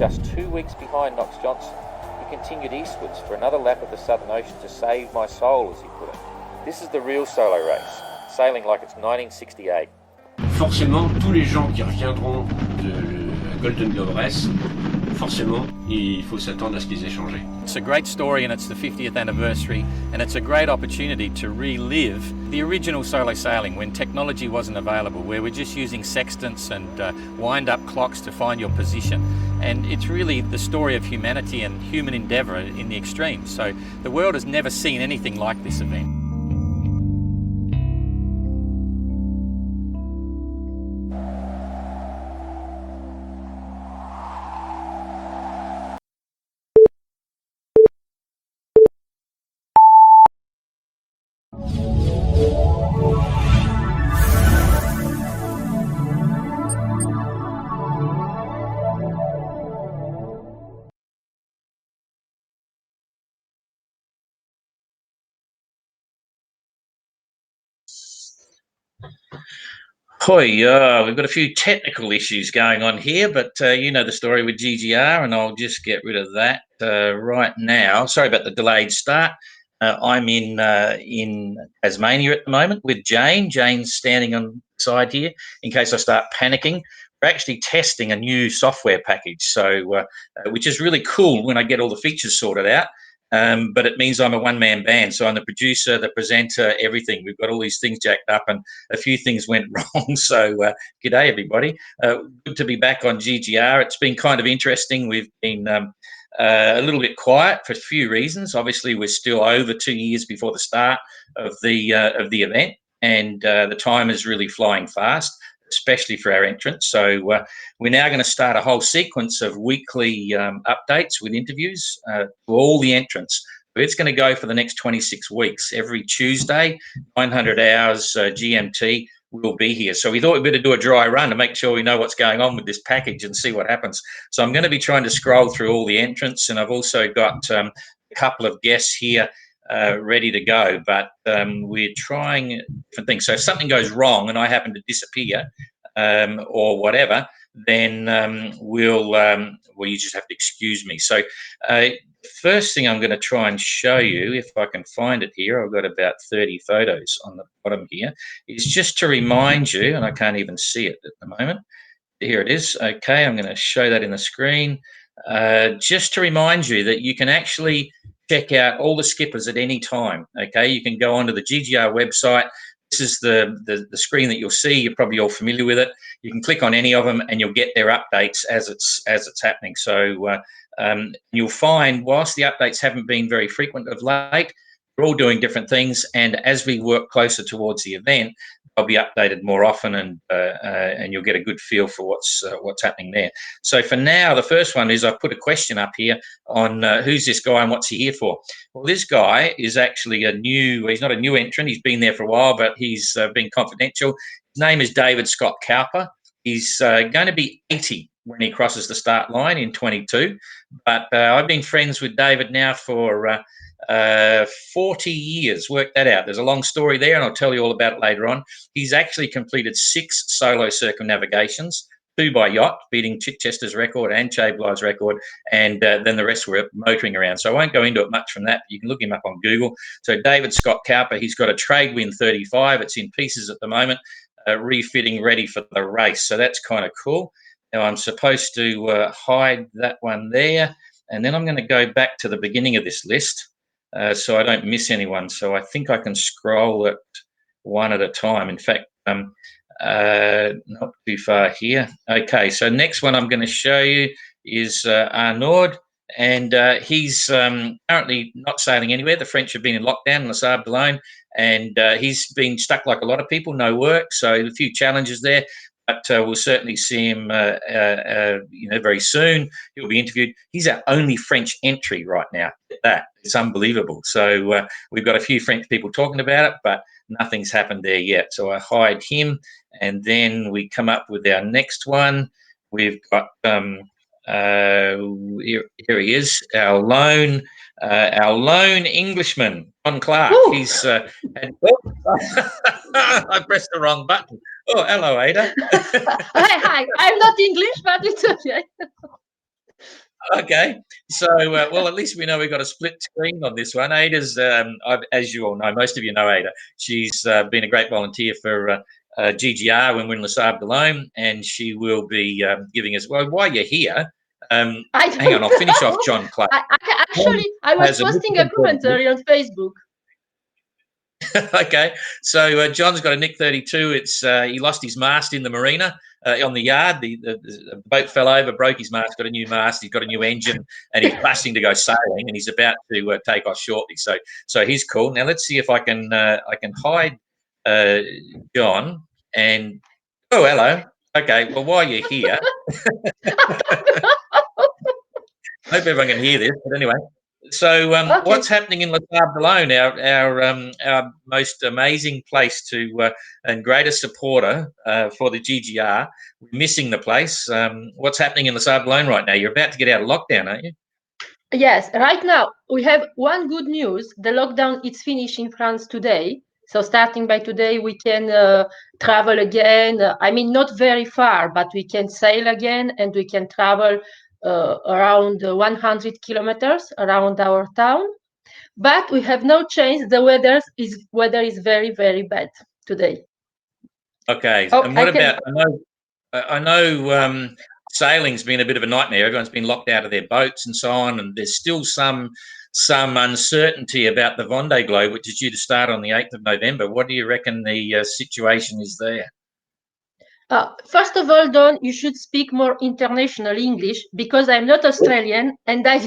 just 2 weeks behind Knox Johnson, he continued eastwards for another lap of the Southern Ocean to save my soul, as he put it. This is the real solo race, sailing like it's 1968. Forcément, tous les gens qui reviendront de la Golden Globe Race, forcément, il faut s'attendre à ce qu'ils aient changé. It's a great story and it's the 50th anniversary, and it's a great opportunity to relive the original solo sailing when technology wasn't available, where we're just using sextants and wind-up clocks to find your position. And it's really the story of humanity and human endeavour in the extremes. So the world has never seen anything like this event. Hoi, we've got a few technical issues going on here, but you know the story with GGR, and I'll just get rid of that right now. Sorry about the delayed start. I'm in Tasmania at the moment with Jane. Jane's standing on the side here in case I start panicking. We're actually testing a new software package, so which is really cool when I get all the features sorted out. But it means I'm a one-man band, so I'm the producer, the presenter, everything. We've got all these things jacked up, and a few things went wrong. So g'day, everybody. Good to be back on GGR. It's been kind of interesting. We've been a little bit quiet for a few reasons. Obviously, we're still over 2 years before the start of the event, and the time is really flying fast, especially for our entrants. So we're now going to start a whole sequence of weekly updates with interviews to all the entrants. It's going to go for the next 26 weeks. Every Tuesday, 900 hours GMT, we'll be here. So we thought we'd better do a dry run to make sure we know what's going on with this package and see what happens. So I'm going to be trying to scroll through all the entrants, and I've also got a couple of guests here ready to go, but we're trying different things. So if something goes wrong and I happen to disappear or whatever, then well, you just have to excuse me. So first thing I'm going to try and show you, if I can find it here, I've got about 30 photos on the bottom here, is just to remind you, and I can't even see it at the moment. Here it is. Okay, I'm going to show that in the screen. Just to remind you that you can actually check out all the skippers at any time. Okay, you can go onto the GGR website. This is the screen that you'll see. You're probably all familiar with it. You can click on any of them and you'll get their updates as it's happening. So you'll find, whilst the updates haven't been very frequent of late, we're all doing different things, and as we work closer towards the event, they'll be updated more often, and you'll get a good feel for what's happening there. So for now, the first one is I've put a question up here on who's this guy and what's he here for. Well, this guy is actually he's not a new entrant. He's been there for a while, but he's been confidential. His name is David Scott Cowper. He's going to be 80 when he crosses the start line in 22. But I've been friends with David now for 40 years. Work that out. There's a long story there, and I'll tell you all about it later on. He's actually completed 6 solo circumnavigations, 2 by yacht, beating Chichester's record and Chablis's record, and then the rest were motoring around. So I won't go into it much from that, but you can look him up on Google. So David Scott Cowper, he's got a Tradewind 35. It's in pieces at the moment, refitting, ready for the race. So that's kind of cool. Now I'm supposed to hide that one there, and then I'm going to go back to the beginning of this list so I don't miss anyone. So I think I can scroll it one at a time. In fact, not too far here. Okay, so next one I'm going to show you is Arnaud, and he's currently not sailing anywhere. The French have been in lockdown in Les Sables d'Olonne, and he's been stuck like a lot of people, no work, so a few challenges there. But we'll certainly see him, very soon. He'll be interviewed. He's our only French entry right now. It's unbelievable. So we've got a few French people talking about it, but nothing's happened there yet. So I hide him, and then we come up with our next one. We've got here he is, our lone Englishman, John Clark. Ooh. He's I pressed the wrong button. Oh, hello, Ada. Hi. I'm not English, but it's okay. Okay, so well, at least we know we've got a split screen on this one. Ada's, as you all know, most of you know Ada. She's been a great volunteer for GGR when we're in Les Sables d'Olonne, and she will be giving us. Well, while you're here, I hang on, don't I'll finish off know. John Clay. Actually, I was Has a posting a commentary on Facebook. Okay, so John's got a Nick 32. It's he lost his mast in the marina on the yard. The boat fell over, broke his mast, got a new mast. He's got a new engine, and he's rushing to go sailing, and he's about to take off shortly. So he's cool. Now let's see if I can hide John and oh hello. Okay, well while you're here, hope everyone can hear this. But anyway, so Okay. what's happening in Les Sables d'Olonne, our most amazing place to and greatest supporter for the GGR? We're missing the place. What's happening in Les Sables d'Olonne right now? You're about to get out of lockdown, aren't you? Yes, right now we have one good news. The lockdown is finished in France today. So starting by today, we can travel again. I mean, not very far, but we can sail again and we can travel around 100 kilometers around our town. But we have no change. The weather is very, very bad today. Okay, Oh, and what I can. about? I know sailing's been a bit of a nightmare. Everyone's been locked out of their boats and so on, and there's still some uncertainty about the Vendée Globe, which is due to start on the 8th of November. What do you reckon the situation is there? First of all, Don, you should speak more international English because I'm not Australian and I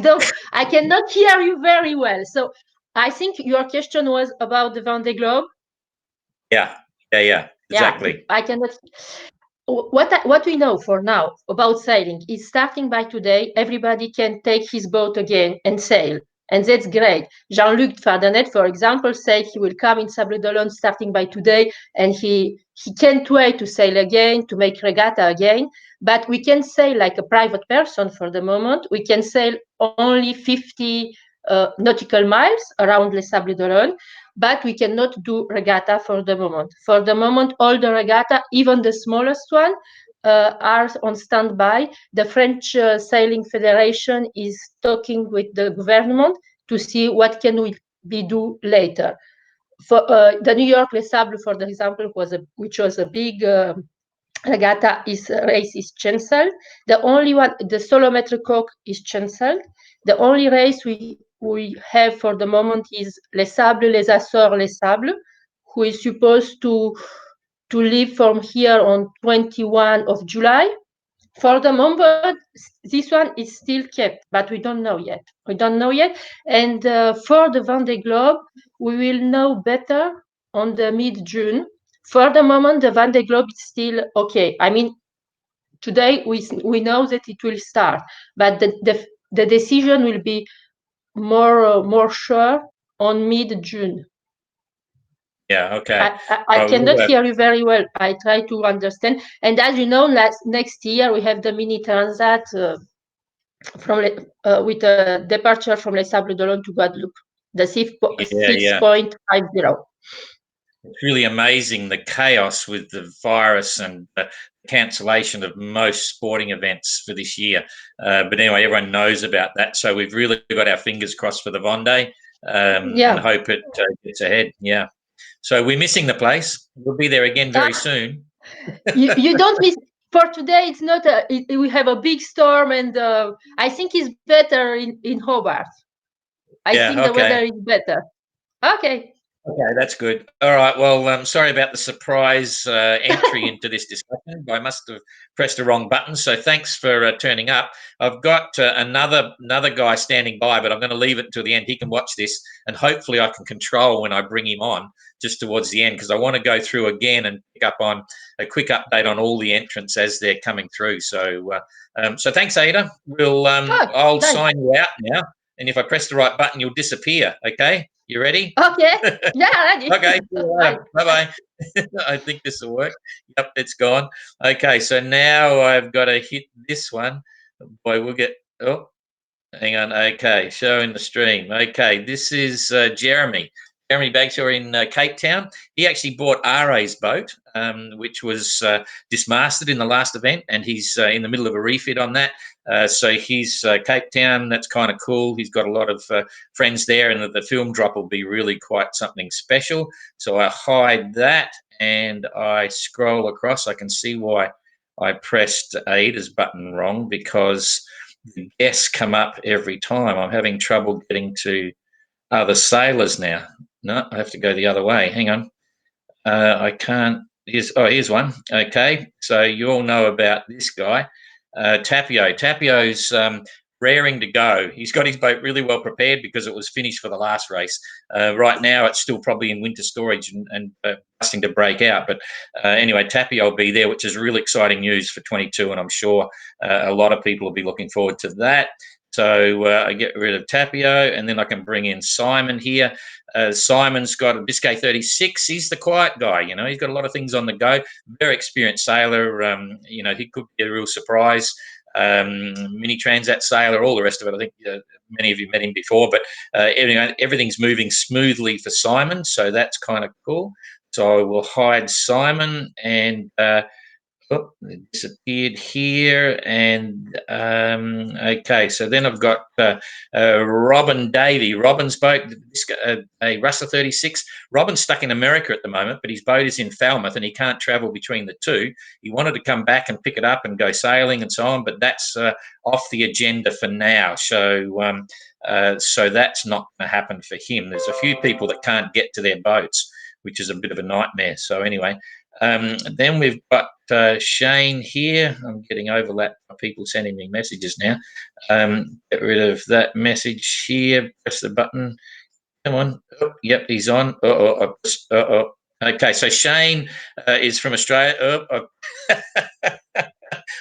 cannot hear you very well. So I think your question was about the Vendée Globe. Yeah, exactly. Yeah, I cannot. What we know for now about sailing is starting by today, everybody can take his boat again and sail. And that's great. Jean-Luc Fardanet, for example, said he will come in Sables d'Olonne starting by today, and he can't wait to sail again, to make regatta again. But we can sail like a private person for the moment. We can sail only 50 nautical miles around Les Sables d'Olonne, but we cannot do regatta for the moment. For the moment, all the regatta, even the smallest one, are on standby. The French Sailing Federation is talking with the government to see what can we do later. For the New York Les Sables, for example, which was a big regatta race is cancelled. The only one, the Solometre Coq is cancelled. The only race we have for the moment is Les Sables, Les Açores, Les Sables, who is supposed to leave from here on 21 of July. For the moment, this one is still kept, but we don't know yet. And for the Vendée Globe, we will know better on the mid-June. For the moment, the Vendée Globe is still okay. I mean, today we know that it will start, but the decision will be more sure on mid-June. Yeah, okay. I cannot hear you very well. I try to understand. And as you know, next year we have the mini transat with a departure from Les Sables d'Olonne to Guadeloupe, the 6.50. It's really amazing the chaos with the virus and the cancellation of most sporting events for this year. But anyway, everyone knows about that. So we've really got our fingers crossed for the Vendée and hope it gets ahead. Yeah. So we're missing the place. We'll be there again very soon. You don't miss. For today, it's not. We have a big storm, and I think it's better in Hobart. I think the weather is better. Okay. Okay, that's good. All right. Well, sorry about the surprise entry into this discussion. I must have pressed the wrong button. So thanks for turning up. I've got another guy standing by, but I'm going to leave it until the end. He can watch this, and hopefully I can control when I bring him on just towards the end, because I want to go through again and pick up on a quick update on all the entrants as they're coming through. So, so thanks, Ada. I'll sign you out now, and if I press the right button, you'll disappear. Okay. You ready? Okay. Yeah, ready. Okay. Bye-bye. I think this will work. Yep, it's gone. Okay, so now I've got to hit this one. Boy, we'll get... Oh, hang on. Okay, showing the stream. Okay, this is Jeremy. Jeremy Bagshaw in Cape Town. He actually bought RA's boat which was dismasted in the last event, and he's in the middle of a refit on that. So he's Cape Town. That's kind of cool. He's got a lot of friends there, and the film drop will be really quite something special. So I hide that, and I scroll across. I can see why I pressed Aida's button wrong, because the guests come up every time. I'm having trouble getting to other sailors now. No, I have to go the other way. Hang on. I can't. Here's one. Okay, so you all know about this guy, Tapio. Tapio's raring to go. He's got his boat really well prepared because it was finished for the last race. Right now, it's still probably in winter storage and busting to break out. But anyway, Tapio will be there, which is really exciting news for 22, and I'm sure a lot of people will be looking forward to that. So I get rid of Tapio, and then I can bring in Simon here. Simon's got a Biscay 36. He's the quiet guy, you know. He's got a lot of things on the go. Very experienced sailor. You know, he could be a real surprise. Mini Transat sailor, all the rest of it. I think many of you met him before, but everything's moving smoothly for Simon, so that's kind of cool. So I will hide Simon, and it disappeared here. And okay, so then I've got Robin Davey. Robin's boat, a Russell 36. Robin's stuck in America at the moment, but his boat is in Falmouth and he can't travel between the two. He wanted to come back and pick it up and go sailing and so on, but that's off the agenda for now. So so that's not going to happen for him. There's a few people that can't get to their boats, which is a bit of a nightmare. So anyway, then we've got Shane here. I'm getting overlapped by people sending me messages now. Get rid of that message here. Press the button. Come on. Oh, yep, he's on. Okay, so Shane is from Australia.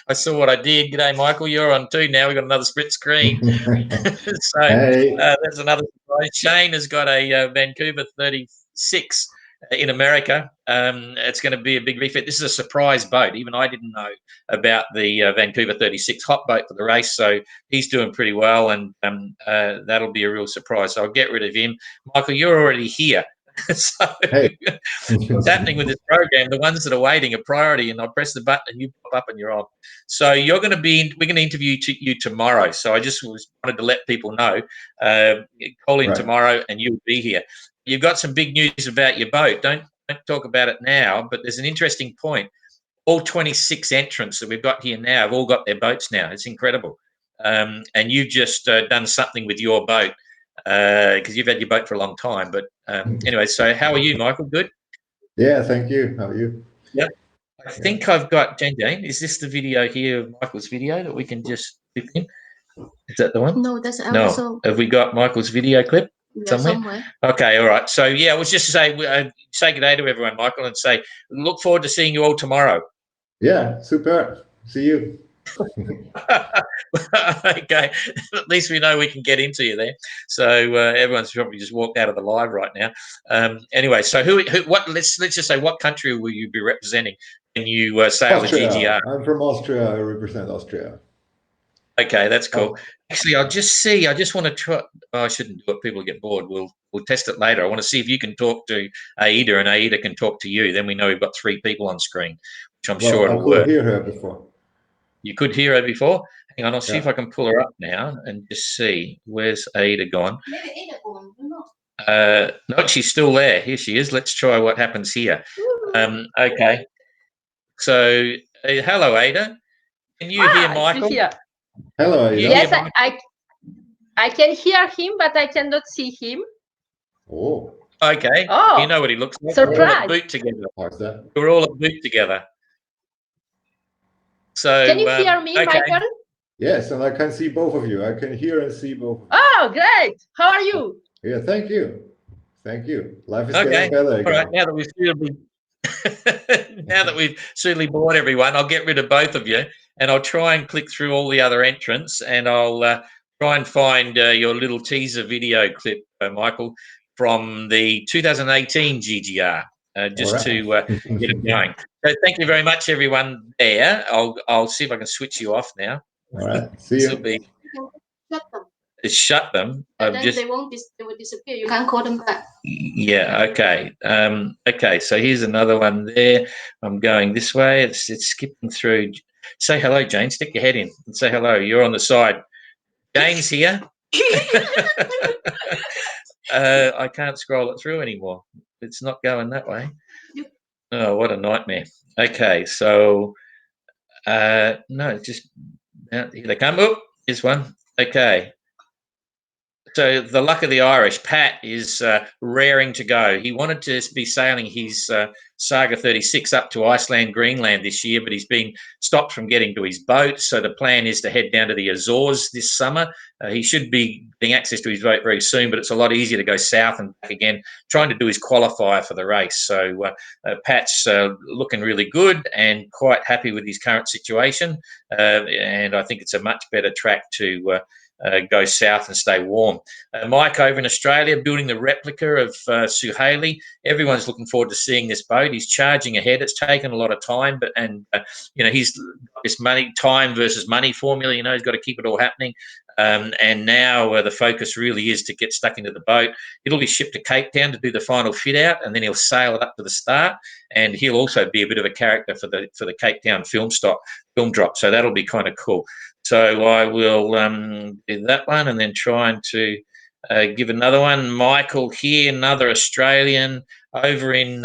I saw what I did. G'day, Michael. You're on too now. We've got another split screen. So Hey. that's another surprise. Shane has got a Vancouver 36 in America. It's going to be a big refit. This is a surprise boat. Even I didn't know about the Vancouver 36 hot boat for the race. So he's doing pretty well, and that'll be a real surprise. So I'll get rid of him. Michael, you're already here. So Hey. what's happening with this program, the ones that are waiting are priority, and I press the button and you pop up and you're on. So we're going to interview you tomorrow. So I just wanted to let people know, call in tomorrow and you'll be here. You've got some big news about your boat. Don't talk about it now, but there's an interesting point. All 26 entrants that we've got here now have all got their boats now. It's incredible. And you've just done something with your boat, because you've had your boat for a long time. But anyway, so how are you, Michael? Good? Yeah, thank you. How are you? Yep. I think I've got, Jane, is this the video here of Michael's video that we can just clip in? Is that the one? No, that's also. No. Have we got Michael's video clip? Somewhere? Okay, all right. So, yeah, I was just to say good day to everyone, Michael, and say look forward to seeing you all tomorrow. Yeah, super. See you. Okay, at least we know we can get into you there. So everyone's probably just walked out of the live right now. Anyway, so what? Let's just say, what country will you be representing when you sail the GGR? I'm from Austria. I represent Austria. Okay, that's cool. Actually, I just want to try. I shouldn't do it. People get bored. We'll test it later. I want to see if you can talk to Aida and Aida can talk to you. Then we know we've got 3 people on screen, which I'm sure it'll work. I could hear her before. You could hear her before? Hang on, I'll see if I can pull her up now and just see. Where's Aida gone? No, she's still there. Here she is. Let's try what happens here. Okay. So, hello, Aida. Can you hear Michael? Hello, Aida. Yes, I can hear him, but I cannot see him. Oh. Okay. Oh. You know what he looks like. Surprise. We're all at boot together. How's that? We're all at boot together. So, can you hear me, okay. Michael? Yes, and I can see both of you. I can hear and see both of you. Oh, great. How are you? Yeah, thank you. Thank you. Life is getting better again. All right, now that we've suitably bored everyone, I'll get rid of both of you, and I'll try and click through all the other entrants, and I'll try and find your little teaser video clip, Michael, from the 2018 GGR, just to get it going. So thank you very much, everyone there. I'll see if I can switch you off now. All right. See you. shut them. And then they won't. They will disappear. You can't call them back. Yeah. Okay. Okay. So here's another one there. I'm going this way. It's skipping through. Say hello, Jane. Stick your head in and say hello. You're on the side. Jane's here. I can't scroll it through anymore. It's not going that way. Oh, what a nightmare. Okay. So no, just here they come. Oh, here's one. Okay. So the luck of the Irish, Pat is raring to go. He wanted to be sailing his Saga 36 up to Iceland, Greenland this year, but he's been stopped from getting to his boat. So the plan is to head down to the Azores this summer. He should be getting access to his boat very soon, but it's a lot easier to go south and back again, trying to do his qualifier for the race. So Pat's looking really good and quite happy with his current situation. And I think it's a much better track to go south and stay warm. Mike over in Australia building the replica of Suhaili. Everyone's looking forward to seeing this boat. He's charging ahead. It's taken a lot of time, but he's got this time versus money formula. He's got to keep it all happening. And now the focus really is to get stuck into the boat. It'll be shipped to Cape Town to do the final fit out, and then he'll sail it up to the start. And he'll also be a bit of a character for the Cape Town film drop. So that'll be kind of cool. So I will do that one, and then trying to give another one. Michael here, another Australian over in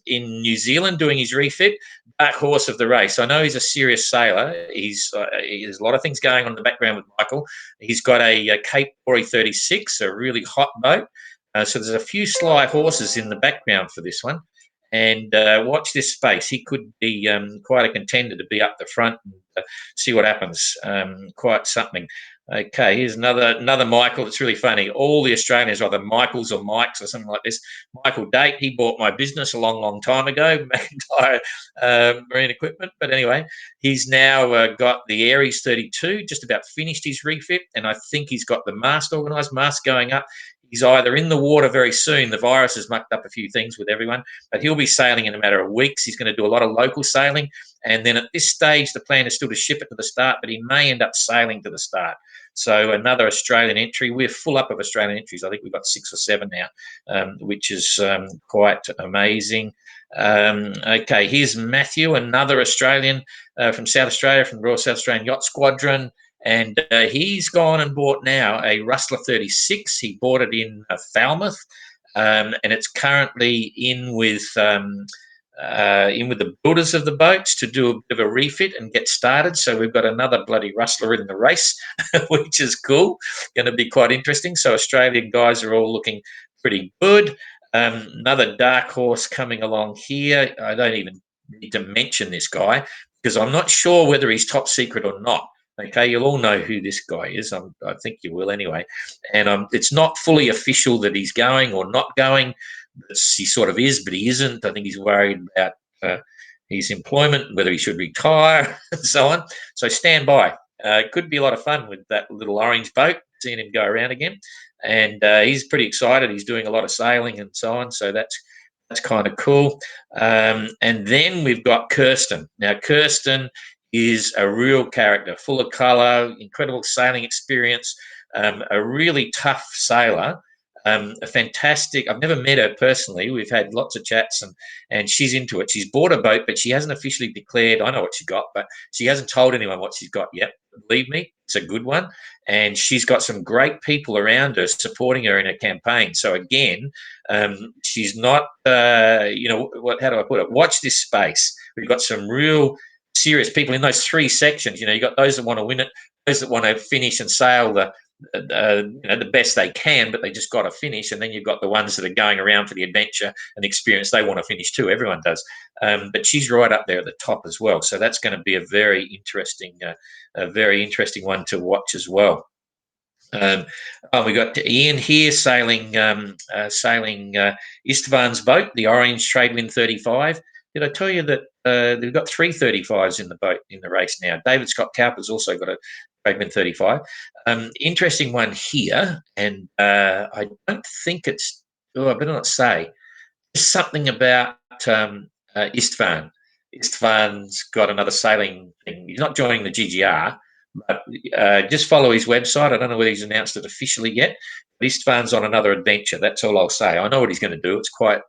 New Zealand doing his refit. Dark horse of the race. I know he's a serious sailor. There's a lot of things going on in the background with Michael. He's got a Cape Tory 36, a really hot boat. So there's a few sly horses in the background for this one. And watch this space. He could be quite a contender to be up the front and see what happens. Quite something. Okay, here's another Michael. It's really funny. All the Australians are either Michaels or Mikes or something like this. Michael Date, he bought my business a long time ago, McIntyre Marine Equipment. But anyway, he's now got the Aries 32, just about finished his refit, and I think he's got the mast organised, mast going up. He's either in the water very soon. The virus has mucked up a few things with everyone, but he'll be sailing in a matter of weeks. He's going to do a lot of local sailing. And then at this stage, the plan is still to ship it to the start, but he may end up sailing to the start. So another Australian entry. We're full up of Australian entries. I think we've got 6 or 7 now, which is quite amazing. Okay, here's Matthew, another Australian from South Australia, from the Royal South Australian Yacht Squadron. And he's gone and bought now a Rustler 36. He bought it in Falmouth, and it's currently in with the builders of the boats to do a bit of a refit and get started. So we've got another bloody Rustler in the race, which is cool. Going to be quite interesting. So Australian guys are all looking pretty good. Another dark horse coming along here. I don't even need to mention this guy because I'm not sure whether he's top secret or not. Okay, you'll all know who this guy is. I think you will anyway. And it's not fully official that he's going or not going. He sort of is, but he isn't. I think he's worried about his employment, whether he should retire, and so on. So stand by. It could be a lot of fun with that little orange boat, seeing him go around again. And he's pretty excited. He's doing a lot of sailing and so on. So that's kind of cool. And then we've got Kirsten. Now, Kirsten is a real character, full of colour, incredible sailing experience, a really tough sailor, a fantastic. I've never met her personally. We've had lots of chats, and she's into it. She's bought a boat, but she hasn't officially declared. I know what she got, but she hasn't told anyone what she's got yet. Believe me, it's a good one, and she's got some great people around her supporting her in her campaign. So again, she's not. How do I put it? Watch this space. We've got some real serious people in those 3 sections. You got those that want to win it, those that want to finish and sail the best they can, but they just got to finish. And then you've got the ones that are going around for the adventure and experience. They want to finish too. Everyone does. But she's right up there at the top as well. So that's going to be a very interesting one to watch as well. We got Ian here sailing Istvan's boat, the Orange Tradewind 35. Did I tell you that they've got 3 35s in the boat in the race now? David Scott Cowper's also got a Tradewind 35. Interesting one here, and I don't think it's. I better not say. There's something about Istvan. Istvan's got another sailing thing. He's not joining the GGR, But just follow his website. I don't know whether he's announced it officially yet, but his fun's on another adventure. That's all I'll say. I know what he's going to do. It's quite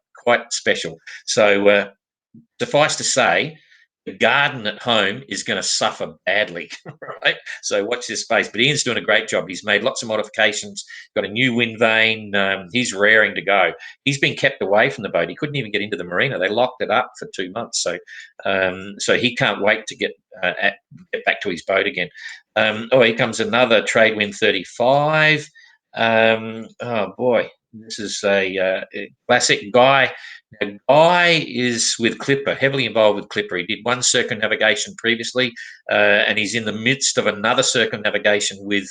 special. So suffice to say, the garden at home is going to suffer badly, right? So watch this space. But Ian's doing a great job. He's made lots of modifications, got a new wind vane. He's raring to go. He's been kept away from the boat. He couldn't even get into the marina. They locked it up for 2 months. So he can't wait to get back to his boat again. Here comes another Tradewind 35. Oh, boy. This is a classic Guy. Now, Guy is with Clipper, heavily involved with Clipper. He did one circumnavigation previously, and he's in the midst of another circumnavigation with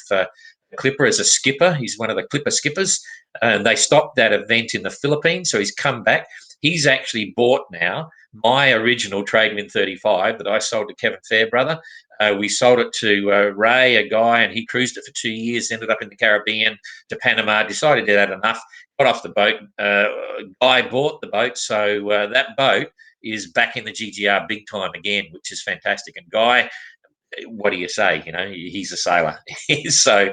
Clipper as a skipper. He's one of the Clipper skippers. And they stopped that event in the Philippines, so he's come back. He's actually bought now my original Tradewind 35 that I sold to Kevin Fairbrother. We sold it to Ray, a guy, and he cruised it for 2 years, ended up in the Caribbean, to Panama, decided it had enough, got off the boat. Guy bought the boat, so that boat is back in the GGR big time again, which is fantastic. And Guy, what do you say? You know, he's a sailor. So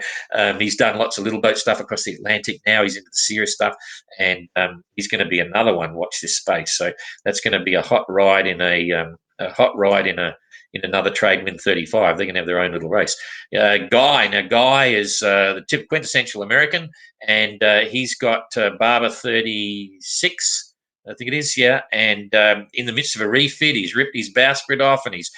he's done lots of little boat stuff across the Atlantic. Now he's into the serious stuff, and he's going to be another one. Watch this space. So that's going to be a hot ride in in another Tradewind 35. They're going to have their own little race. Guy is the quintessential American, and he's got Barber 36. I think it is, yeah. And in the midst of a refit, he's ripped his bowsprit off and he's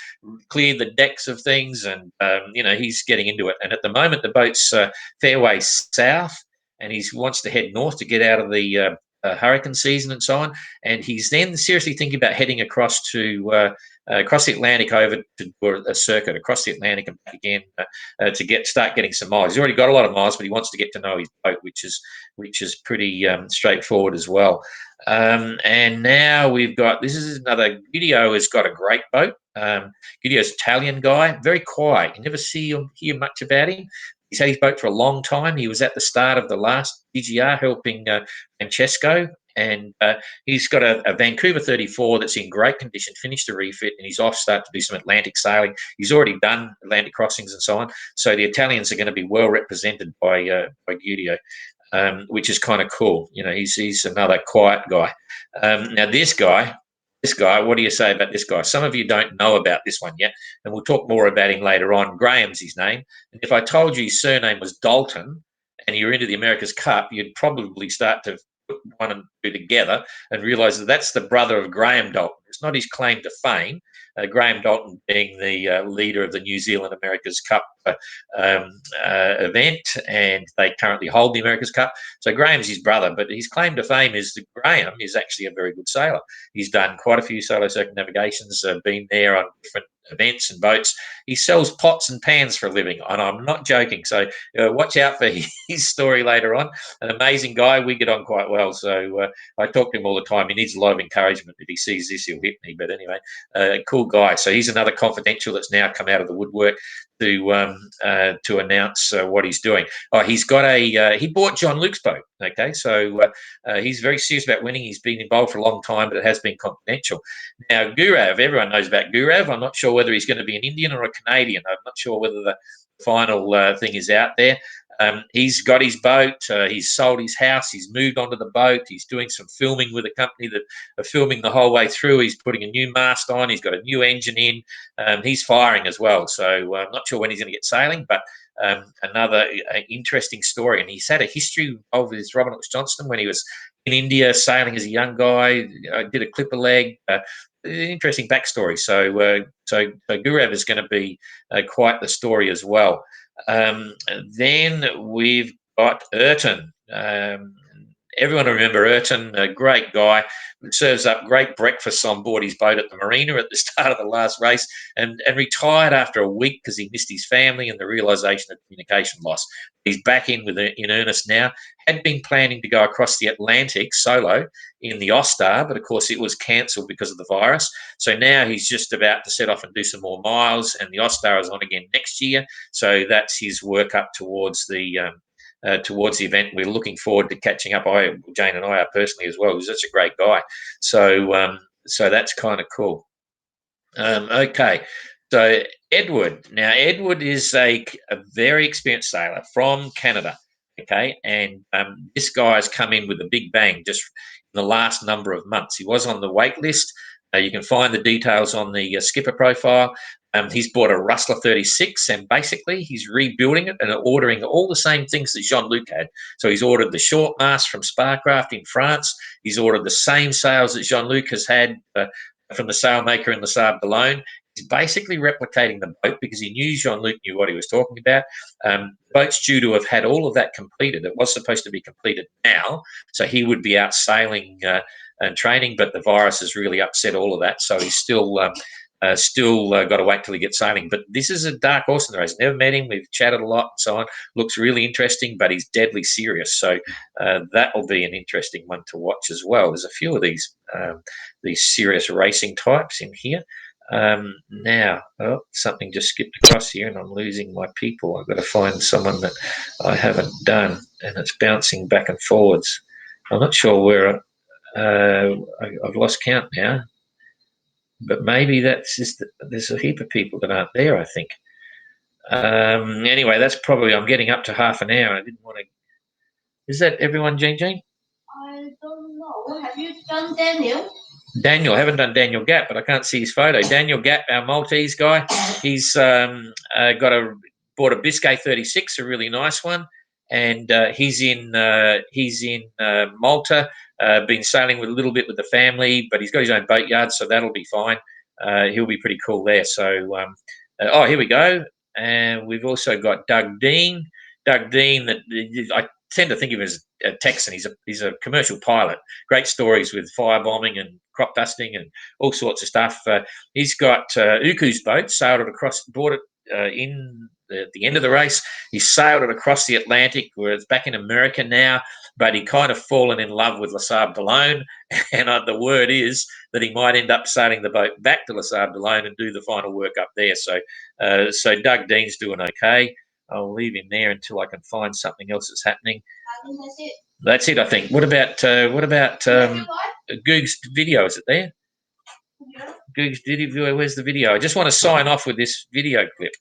cleared the decks of things, and he's getting into it. And at the moment, the boat's fairway south, and he wants to head north to get out of the hurricane season and so on. And he's then seriously thinking about heading across the Atlantic over to a circuit across the Atlantic and back again to start getting some miles. He's already got a lot of miles, but he wants to get to know his boat, which is pretty straightforward as well. And now we've got, this is another, Guido has got a great boat. Guido's Italian guy, very quiet. You never hear much about him. He's had his boat for a long time. He was at the start of the last GGR helping Francesco, and he's got a Vancouver 34 that's in great condition, finished the refit, and he's off start to do some Atlantic sailing. He's already done Atlantic crossings and so on. So the Italians are going to be well represented by Guido. Which is kind of cool. You know, he's another quiet guy. Now this guy, what do you say about this guy? Some of you don't know about this one yet, and we'll talk more about him later on. Graham's his name. And if I told you his surname was Dalton and you're into the America's Cup, you'd probably start to put one and two together and realise that that's the brother of Graham Dalton. It's not his claim to fame. Graham Dalton being the leader of the New Zealand America's Cup event, and they currently hold the America's Cup. So Graham's his brother, but his claim to fame is that Graham is actually a very good sailor. He's done quite a few solo circumnavigations, been there on different events and boats. He sells pots and pans for a living, and I'm not joking. So watch out for his story later on. An amazing guy. We get on quite well. So I talk to him all the time. He needs a lot of encouragement. If he sees this, he'll hit me. But anyway, cool guy. So he's another confidential that's now come out of the woodwork to announce what he's doing. He's got he bought John Luke's boat. Okay, so he's very serious about winning. He's been involved for a long time, but it has been confidential. Now, Gurav, everyone knows about Gurav. I'm not sure whether he's going to be an Indian or a Canadian. I'm not sure whether the final thing is out there. He's got his boat. He's sold his house. He's moved onto the boat. He's doing some filming with a company that are filming the whole way through. He's putting a new mast on. He's got a new engine in. He's firing as well. So I'm not sure when he's going to get sailing, but another interesting story. And he's had a history of with Robert Knox Johnston when he was in India sailing as a young guy. Did a clipper leg. Interesting backstory. So Gurav is going to be quite the story as well. Then we've got Ayrton. Everyone remember Ayrton, a great guy, serves up great breakfasts on board his boat at the marina at the start of the last race, and retired after a week because he missed his family and the realisation of communication loss. He's back in earnest now. Had been planning to go across the Atlantic solo in the Ostar, but of course it was cancelled because of the virus. So now he's just about to set off and do some more miles, and the Ostar is on again next year. So that's his work up towards the event. We're looking forward to catching up. Jane and I are personally as well. He's such a great guy. So that's kind of cool. Okay. So Edward. Now, Edward is a very experienced sailor from Canada. Okay, and this guy's come in with a big bang just in the last number of months. He was on the wait list. You can find the details on the skipper profile. He's bought a Rustler 36, and basically he's rebuilding it and ordering all the same things that Jean-Luc had. So he's ordered the short mast from Sparcraft in France. He's ordered the same sails that Jean-Luc has had from the sailmaker in the Sable d'Olonne. He's basically replicating the boat because he knew Jean-Luc knew what he was talking about. The boat's due to have had all of that completed. It was supposed to be completed now, so he would be out sailing and training, but the virus has really upset all of that, so he's still got to wait till he gets sailing. But this is a dark horse in the race. Never met him. We've chatted a lot and so on. Looks really interesting, but he's deadly serious. So that will be an interesting one to watch as well. There's a few of these serious racing types in here. Now, something just skipped across here and I'm losing my people. I've got to find someone that I haven't done, and it's bouncing back and forwards. I'm not sure where I've lost count now, but maybe that's just there's a heap of people that aren't there, I think. Anyway, that's probably, I'm getting up to half an hour. I didn't want to. Is that everyone, Jean? I don't know. Have you done Daniel? Daniel, I haven't done Daniel Gapp, but I can't see his photo. Daniel Gapp, our Maltese guy, he's bought a Biscay 36, a really nice one, and he's in Malta. Been sailing with a little bit with the family, but he's got his own boatyard, so that'll be fine. He'll be pretty cool there. So, here we go, and we've also got Doug Dean. Doug Dean, that I tend to think of him as a Texan. He's a commercial pilot. Great stories with firebombing and crop dusting and all sorts of stuff. He's got Uku's boat, sailed it across, bought it in the end of the race. He sailed it across the Atlantic, where it's back in America now, but he kind of fallen in love with La Sable d'Olonne, and the word is that he might end up sailing the boat back to La Sable d'Olonne and do the final work up there. So Doug Dean's doing okay. I'll leave him there until I can find something else that's happening. I think that's it. That's it, I think. What about Goog's video? Is it there? Yeah. Goog's video. Where's the video? I just want to sign off with this video clip.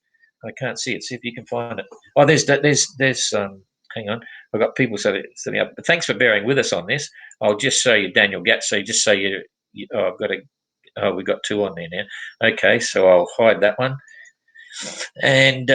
I can't see it. See if you can find it. Oh, there's hang on. I've got people setting up. But thanks for bearing with us on this. I'll just show you Daniel Gatt. So just so we've got two on there now. Okay, so I'll hide that one. And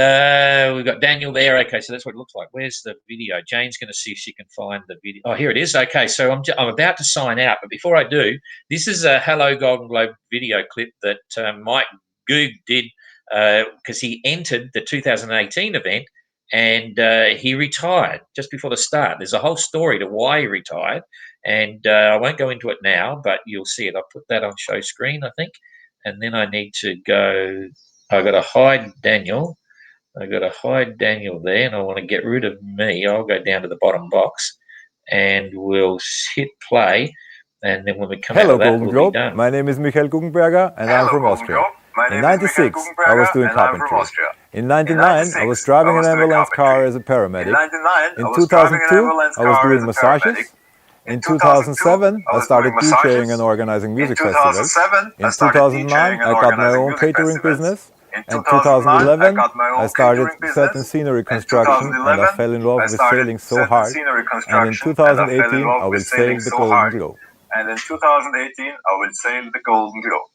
we've got Daniel there. Okay, so that's what it looks like. Where's the video? Jane's going to see if she can find the video. Oh, here it is. Okay, so I'm about to sign out, but before I do, this is a Hello Golden Globe video clip that Mike Goog did because he entered the 2018 event and he retired just before the start. There's a whole story to why he retired, and I won't go into it now, but you'll see it. I'll put that on show screen, I think, and then I need to go. I've got to hide Daniel. I've got to hide Daniel there, and I want to get rid of me. I'll go down to the bottom box, and we'll hit play, and then when we come out of that, we'll be done. My name is Michael Guggenberger, and I'm from Austria. In '96, I was doing carpentry. In '99, I was driving an ambulance car as a paramedic. In 2002, I was doing massages. In 2007, I started DJing and organizing music festivals. In 2009, I got my own catering business. In 2011, I started set and scenery construction, and I fell in love with sailing so hard. And in 2018, I will sail the Golden Globe.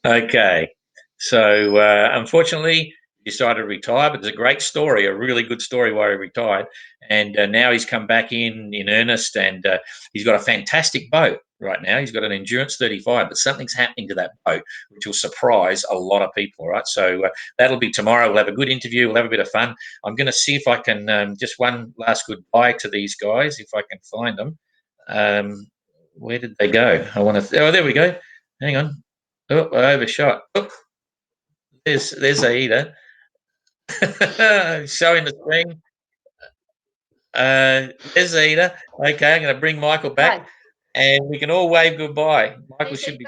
Okay, so unfortunately, he decided to retire, but there's a great story, a really good story why he retired. And now he's come back in earnest, and he's got a fantastic boat right now. He's got an Endurance 35, but something's happening to that boat, which will surprise a lot of people, right? So that'll be tomorrow. We'll have a good interview. We'll have a bit of fun. I'm going to see if I can just one last goodbye to these guys, if I can find them. Where did they go? I want to. Oh, there we go. Hang on. Oh, I overshot. Oh, there's Aida. Showing the screen. There's Aida. Okay, I'm going to bring Michael back. Hi. And we can all wave goodbye. Michael should be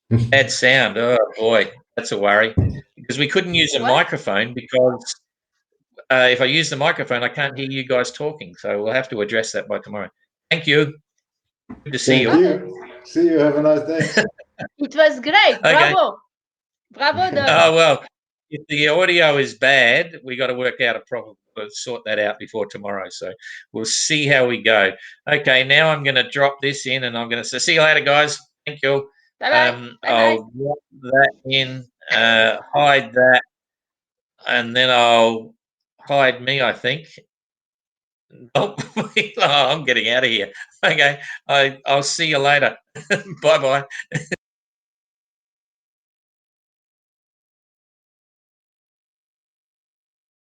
bad sound. Oh boy, that's a worry because we couldn't use a microphone because if I use the microphone, I can't hear you guys talking. So we'll have to address that by tomorrow. Thank you. Good to see you. See you. Have a nice day. It was great. Okay. Bravo. Bravo, Doug. Oh, well, if the audio is bad, we got to work out a problem, sort that out before tomorrow. So we'll see how we go. Okay, now I'm going to drop this in and I'm going to say, see you later, guys. Thank you. Bye-bye. Bye-bye. I'll drop that in, hide that, and then I'll hide me, I think. Oh, I'm getting out of here. Okay, I'll see you later. Bye-bye.